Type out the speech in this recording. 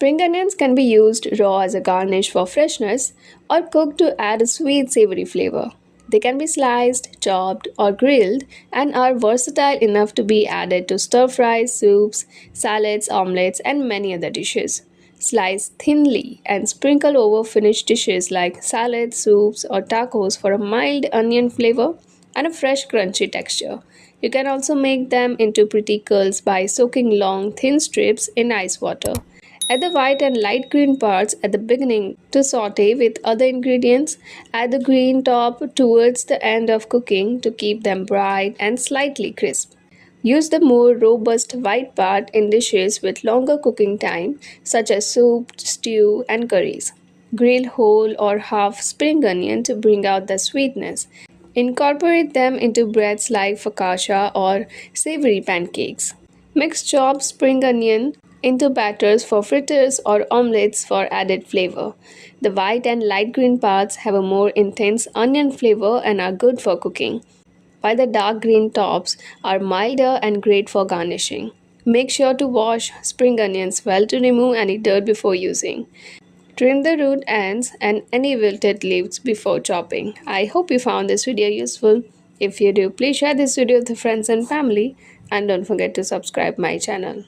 Spring onions can be used raw as a garnish for freshness or cooked to add a sweet savory flavor. They can be sliced, chopped, or grilled and are versatile enough to be added to stir fries, soups, salads, omelets, and many other dishes. Slice thinly and sprinkle over finished dishes like salads, soups, or tacos for a mild onion flavor and a fresh, crunchy texture. You can also make them into pretty curls by soaking long, thin strips in ice water. Add the white and light green parts at the beginning to saute with other ingredients. Add the green top towards the end of cooking to keep them bright and slightly crisp. Use the more robust white part in dishes with longer cooking time, such as soup, stew, and curries. Grill whole or half spring onion to bring out the sweetness. Incorporate them into breads like focaccia or savory pancakes. Mix chopped spring onion into batters for fritters or omelets for added flavor. The white and light green parts have a more intense onion flavor and are good for cooking, while the dark green tops are milder and great for garnishing. Make sure to wash spring onions well to remove any dirt before using. Trim the root ends and any wilted leaves before chopping. I hope you found this video useful. If you do, please share this video with friends and family and don't forget to subscribe my channel.